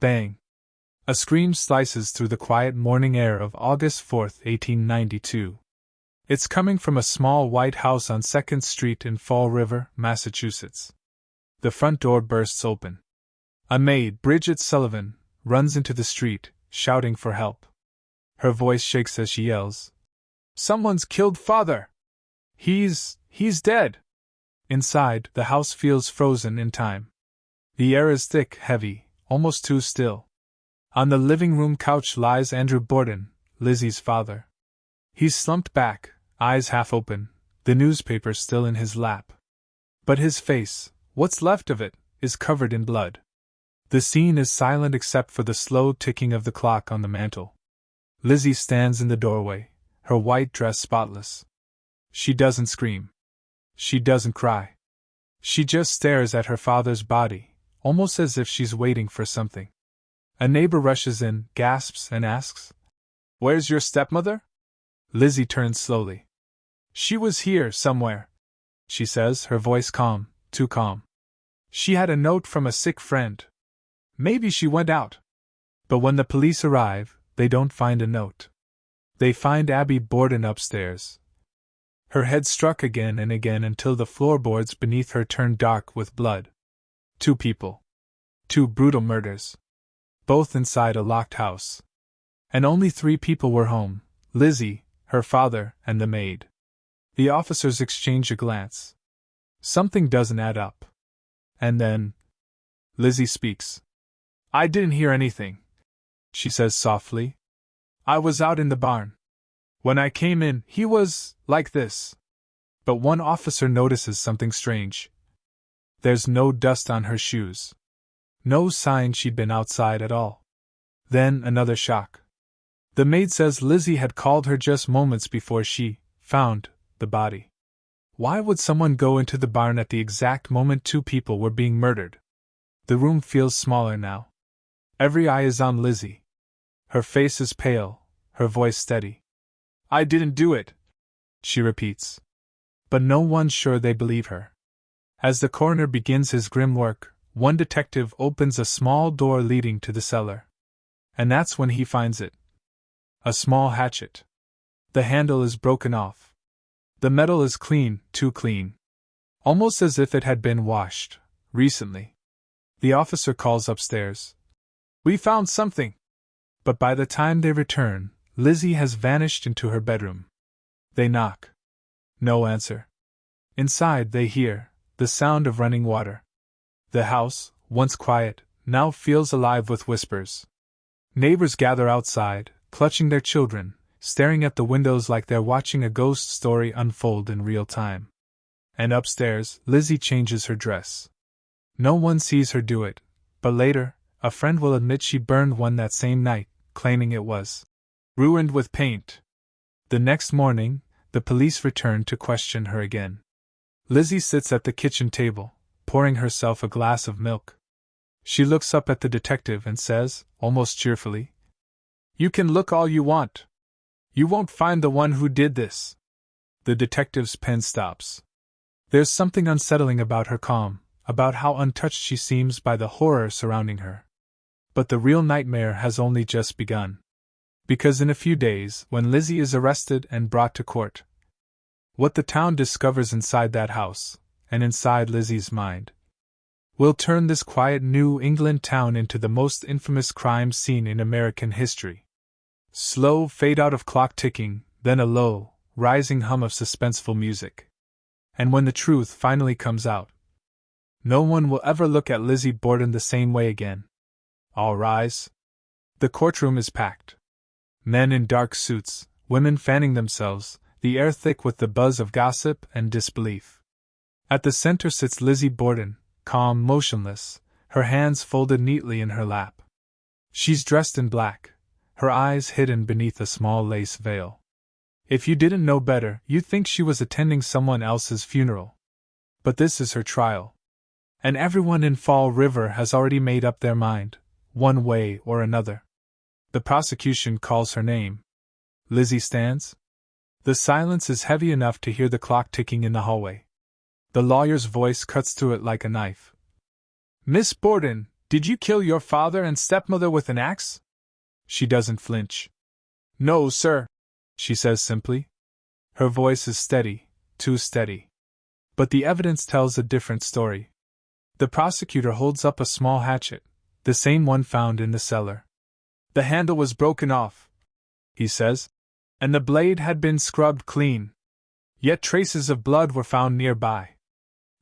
Bang! A scream slices through the quiet morning air of August 4th, 1892. It's coming from a small white house on 2nd Street in Fall River, Massachusetts. The front door bursts open. A maid, Bridget Sullivan, runs into the street, shouting for help. Her voice shakes as she yells, "Someone's killed Father! He's dead!" Inside, the house feels frozen in time. The air is thick, heavy, almost too still. On the living room couch lies Andrew Borden, Lizzie's father. He's slumped back, eyes half open, the newspaper still in his lap. But his face, what's left of it, is covered in blood. The scene is silent except for the slow ticking of the clock on the mantel. Lizzie stands in the doorway, her white dress spotless. She doesn't scream. She doesn't cry. She just stares at her father's body, almost as if she's waiting for something. A neighbor rushes in, gasps, and asks, "Where's your stepmother?" Lizzie turns slowly. "She was here, somewhere," she says, her voice calm, too calm. "She had a note from a sick friend. Maybe she went out." But when the police arrive, they don't find a note. They find Abby Borden upstairs. Her head struck again and again until the floorboards beneath her turned dark with blood. 2 people. 2 brutal murders. Both inside a locked house. And only 3 people were home: Lizzie, her father, and the maid. The officers exchange a glance. Something doesn't add up. And then Lizzie speaks. "I didn't hear anything," she says softly. "I was out in the barn. When I came in, he was like this." But one officer notices something strange. There's no dust on her shoes. No sign she'd been outside at all. Then another shock. The maid says Lizzie had called her just moments before she found the body. Why would someone go into the barn at the exact moment 2 people were being murdered? The room feels smaller now. Every eye is on Lizzie. Her face is pale, her voice steady. "I didn't do it," she repeats. But no one's sure they believe her. As the coroner begins his grim work, one detective opens a small door leading to the cellar. And that's when he finds it. A small hatchet. The handle is broken off. The metal is clean, too clean. Almost as if it had been washed recently. The officer calls upstairs. "We found something." But by the time they return, Lizzie has vanished into her bedroom. They knock. No answer. Inside they hear the sound of running water. The house, once quiet, now feels alive with whispers. Neighbors gather outside, clutching their children, staring at the windows like they're watching a ghost story unfold in real time. And upstairs, Lizzie changes her dress. No one sees her do it, but later, a friend will admit she burned one that same night, claiming it was ruined with paint. The next morning, the police return to question her again. Lizzie sits at the kitchen table, pouring herself a glass of milk. She looks up at the detective and says, almost cheerfully, "You can look all you want. You won't find the one who did this." The detective's pen stops. There's something unsettling about her calm, about how untouched she seems by the horror surrounding her. But the real nightmare has only just begun. Because in a few days, when Lizzie is arrested and brought to court, what the town discovers inside that house, and inside Lizzie's mind, will turn this quiet New England town into the most infamous crime scene in American history. Slow fade out of clock ticking, then a low, rising hum of suspenseful music. And when the truth finally comes out, no one will ever look at Lizzie Borden the same way again. All rise. The courtroom is packed. Men in dark suits, women fanning themselves, the air thick with the buzz of gossip and disbelief. At the center sits Lizzie Borden, calm, motionless, her hands folded neatly in her lap. She's dressed in black, her eyes hidden beneath a small lace veil. If you didn't know better, you'd think she was attending someone else's funeral. But this is her trial. And everyone in Fall River has already made up their mind, one way or another. The prosecution calls her name. Lizzie stands. The silence is heavy enough to hear the clock ticking in the hallway. The lawyer's voice cuts through it like a knife. "Miss Borden, Did you kill your father and stepmother with an axe? She doesn't flinch. No, sir, she says simply. Her voice is steady, too steady. But the evidence tells a different story. The prosecutor holds up a small hatchet, the same one found in the cellar. The handle was broken off, he says, and the blade had been scrubbed clean. Yet traces of blood were found nearby.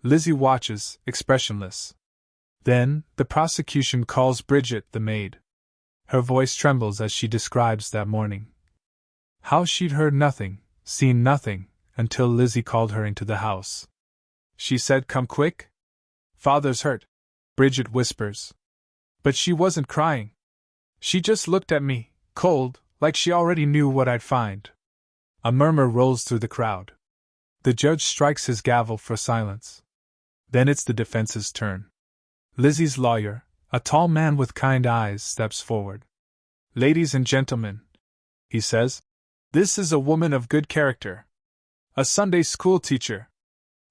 Lizzie watches, expressionless. Then, the prosecution calls Bridget, the maid. Her voice trembles as she describes that morning. How she'd heard nothing, seen nothing, until Lizzie called her into the house. She said, "Come quick. Father's hurt," Bridget whispers. But she wasn't crying. She just looked at me, cold, like she already knew what I'd find. A murmur rolls through the crowd. The judge strikes his gavel for silence. Then it's the defense's turn. Lizzie's lawyer, a tall man with kind eyes, steps forward. "Ladies and gentlemen," he says, "this is a woman of good character. A Sunday school teacher.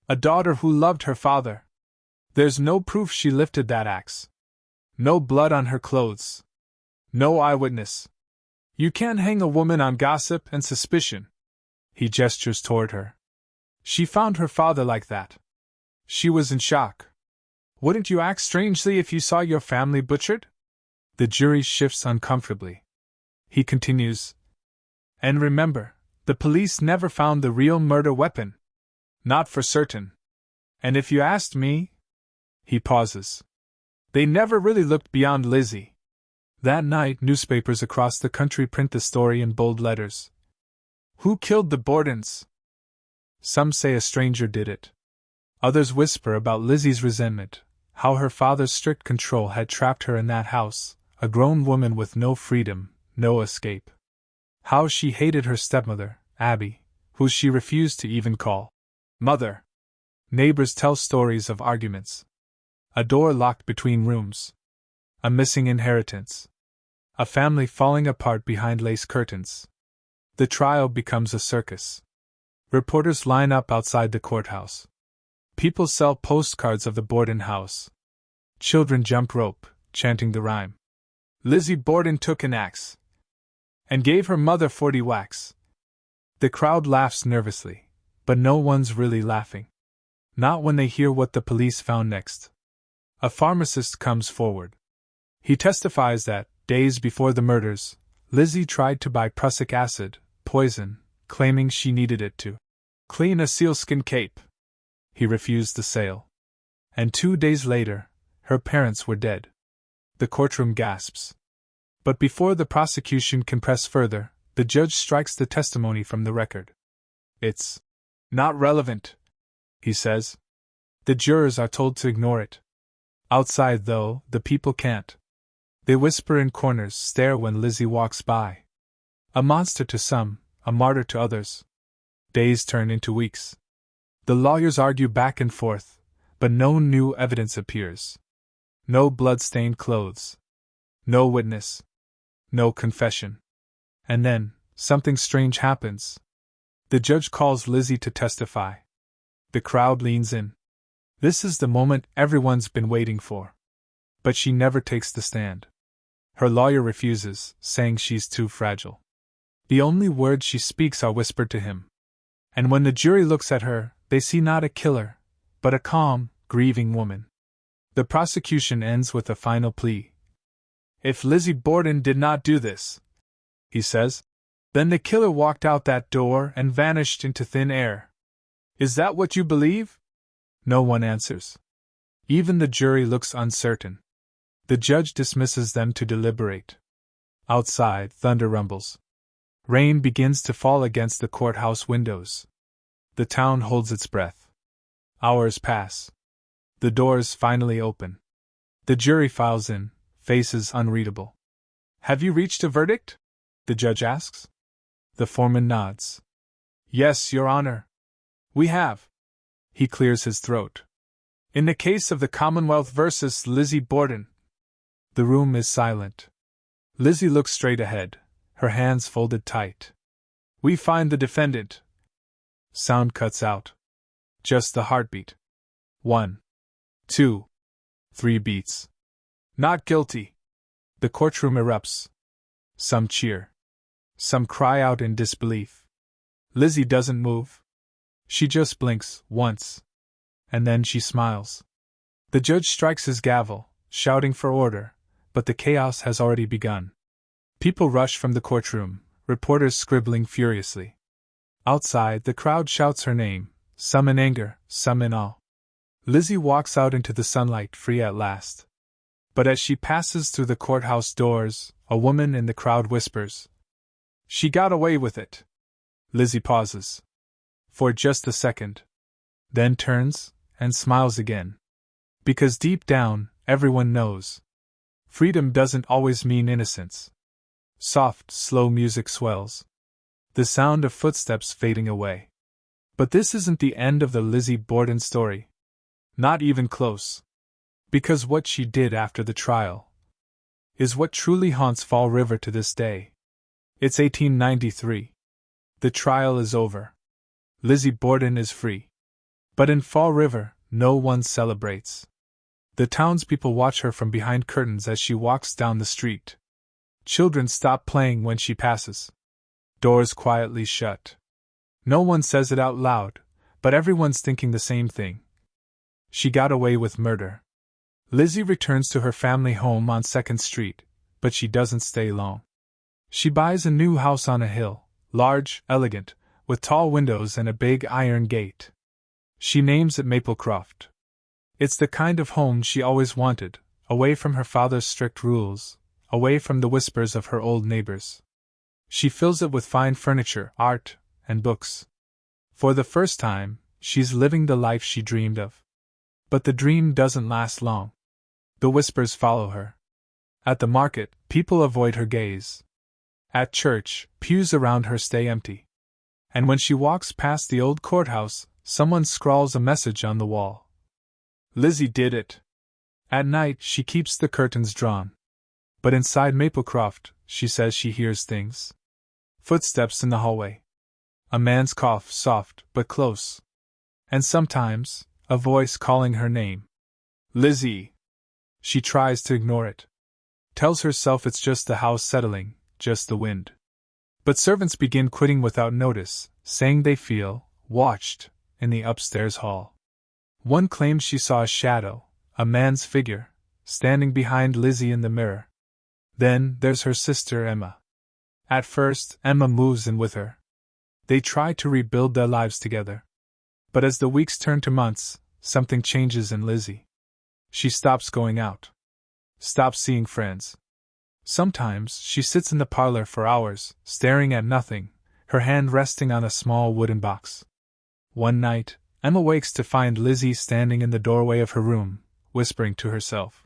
A daughter who loved her father. There's no proof she lifted that axe. No blood on her clothes. No eyewitness. You can't hang a woman on gossip and suspicion." He gestures toward her. "She found her father like that. She was in shock. Wouldn't you act strangely if you saw your family butchered?" The jury shifts uncomfortably. He continues, "And remember, the police never found the real murder weapon. Not for certain. And if you asked me..." He pauses. "They never really looked beyond Lizzie." That night, newspapers across the country print the story in bold letters. Who killed the Bordens? Some say a stranger did it. Others whisper about Lizzie's resentment, how her father's strict control had trapped her in that house, a grown woman with no freedom, no escape. How she hated her stepmother, Abby, who she refused to even call mother. Neighbors tell stories of arguments. A door locked between rooms. A missing inheritance. A family falling apart behind lace curtains. The trial becomes a circus. Reporters line up outside the courthouse. People sell postcards of the Borden house. Children jump rope, chanting the rhyme. Lizzie Borden took an axe and gave her mother 40 whacks. The crowd laughs nervously, but no one's really laughing. Not when they hear what the police found next. A pharmacist comes forward. He testifies that, days before the murders, Lizzie tried to buy prussic acid, poison, claiming she needed it to clean a sealskin cape. He refused the sale. And 2 days later, her parents were dead. The courtroom gasps. But before the prosecution can press further, the judge strikes the testimony from the record. "It's not relevant," he says. The jurors are told to ignore it. Outside, though, the people can't. They whisper in corners, stare when Lizzie walks by. A monster to some, a martyr to others. Days turn into weeks. The lawyers argue back and forth, but no new evidence appears. No blood-stained clothes. No witness. No confession. And then, something strange happens. The judge calls Lizzie to testify. The crowd leans in. This is the moment everyone's been waiting for. But she never takes the stand. Her lawyer refuses, saying she's too fragile. The only words she speaks are whispered to him. And when the jury looks at her, they see not a killer, but a calm, grieving woman. The prosecution ends with a final plea. "If Lizzie Borden did not do this," he says, "then the killer walked out that door and vanished into thin air. Is that what you believe?" No one answers. Even the jury looks uncertain. The judge dismisses them to deliberate. Outside, thunder rumbles. Rain begins to fall against the courthouse windows. The town holds its breath. Hours pass. The doors finally open. The jury files in, faces unreadable. "Have you reached a verdict?" the judge asks. The foreman nods. "Yes, Your Honor. We have." He clears his throat. "In the case of the Commonwealth versus Lizzie Borden." The room is silent. Lizzie looks straight ahead, her hands folded tight. "We find the defendant." Sound cuts out. Just the heartbeat. 1, 2, 3 beats. Not guilty. The courtroom erupts. Some cheer. Some cry out in disbelief. Lizzie doesn't move. She just blinks, once. And then she smiles. The judge strikes his gavel, shouting for order, but the chaos has already begun. People rush from the courtroom, reporters scribbling furiously. Outside, the crowd shouts her name, some in anger, some in awe. Lizzie walks out into the sunlight, free at last. But as she passes through the courthouse doors, a woman in the crowd whispers, "She got away with it." Lizzie pauses. For just a second. Then turns, and smiles again. Because deep down, everyone knows. Freedom doesn't always mean innocence. Soft, slow music swells. The sound of footsteps fading away. But this isn't the end of the Lizzie Borden story. Not even close. Because what she did after the trial is what truly haunts Fall River to this day. It's 1893. The trial is over. Lizzie Borden is free. But in Fall River, no one celebrates. The townspeople watch her from behind curtains as she walks down the street. Children stop playing when she passes. Doors quietly shut. No one says it out loud, but everyone's thinking the same thing. She got away with murder. Lizzie returns to her family home on 2nd Street, but she doesn't stay long. She buys a new house on a hill, large, elegant, with tall windows and a big iron gate. She names it Maplecroft. It's the kind of home she always wanted, away from her father's strict rules, away from the whispers of her old neighbors. She fills it with fine furniture, art, and books. For the first time, she's living the life she dreamed of. But the dream doesn't last long. The whispers follow her. At the market, people avoid her gaze. At church, pews around her stay empty. And when she walks past the old courthouse, someone scrawls a message on the wall. Lizzie did it. At night, she keeps the curtains drawn. But inside Maplecroft, she says she hears things. Footsteps in the hallway. A man's cough, soft but close. And sometimes, a voice calling her name. Lizzie. She tries to ignore it. Tells herself it's just the house settling, just the wind. But servants begin quitting without notice, saying they feel watched in the upstairs hall. One claims she saw a shadow, a man's figure, standing behind Lizzie in the mirror. Then there's her sister Emma. At first, Emma moves in with her. They try to rebuild their lives together. But as the weeks turn to months, something changes in Lizzie. She stops going out. Stops seeing friends. Sometimes she sits in the parlor for hours, staring at nothing, her hand resting on a small wooden box. One night, Emma wakes to find Lizzie standing in the doorway of her room, whispering to herself.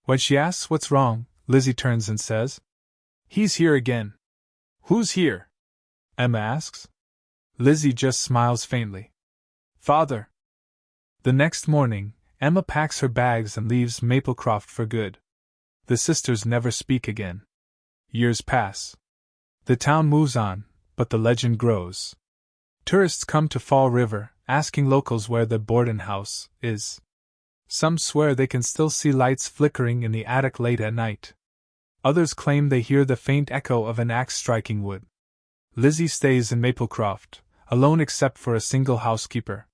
When she asks what's wrong, Lizzie turns and says, "He's here again." "Who's here?" Emma asks. Lizzie just smiles faintly. "Father." The next morning, Emma packs her bags and leaves Maplecroft for good. The sisters never speak again. Years pass. The town moves on, but the legend grows. Tourists come to Fall River, asking locals where the Borden house is. Some swear they can still see lights flickering in the attic late at night. Others claim they hear the faint echo of an axe striking wood. Lizzie stays in Maplecroft, alone except for a single housekeeper.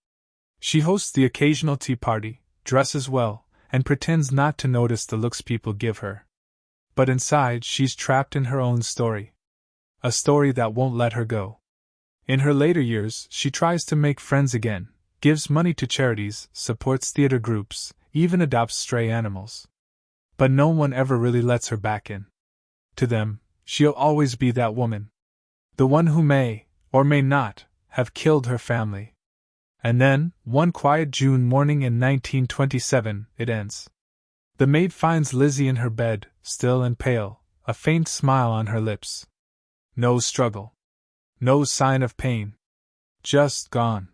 She hosts the occasional tea party, dresses well, and pretends not to notice the looks people give her. But inside, she's trapped in her own story. A story that won't let her go. In her later years, she tries to make friends again, gives money to charities, supports theater groups, even adopts stray animals. But no one ever really lets her back in. To them, she'll always be that woman. The one who may, or may not, have killed her family. And then, one quiet June morning in 1927, it ends. The maid finds Lizzie in her bed, still and pale, a faint smile on her lips. No struggle. No sign of pain. Just gone.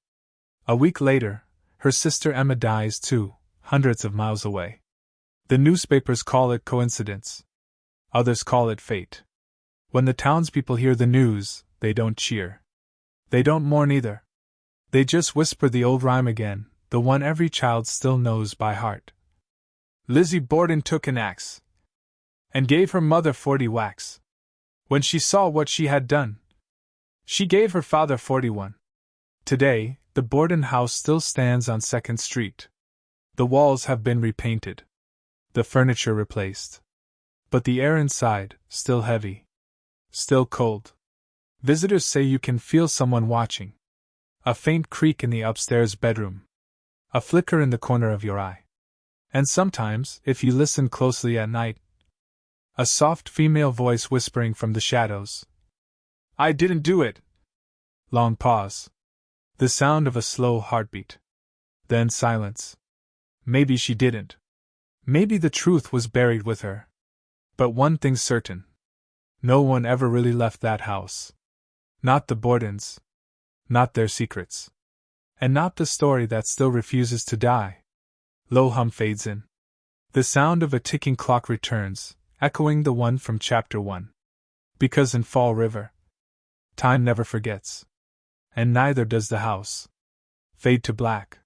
A week later, her sister Emma dies too, hundreds of miles away. The newspapers call it coincidence. Others call it fate. When the townspeople hear the news, they don't cheer. They don't mourn either. They just whisper the old rhyme again, the one every child still knows by heart. Lizzie Borden took an axe and gave her mother 40 whacks. When she saw what she had done, she gave her father 41. Today, the Borden house still stands on 2nd Street. The walls have been repainted, the furniture replaced. But the air inside, still heavy, still cold. Visitors say you can feel someone watching. A faint creak in the upstairs bedroom. A flicker in the corner of your eye. And sometimes, if you listen closely at night, a soft female voice whispering from the shadows. I didn't do it. Long pause. The sound of a slow heartbeat. Then silence. Maybe she didn't. Maybe the truth was buried with her. But one thing's certain. No one ever really left that house. Not the Bordens. Not their secrets. And not the story that still refuses to die. Low hum fades in. The sound of a ticking clock returns, echoing the one from Chapter 1. Because in Fall River, time never forgets. And neither does the house. Fade to black.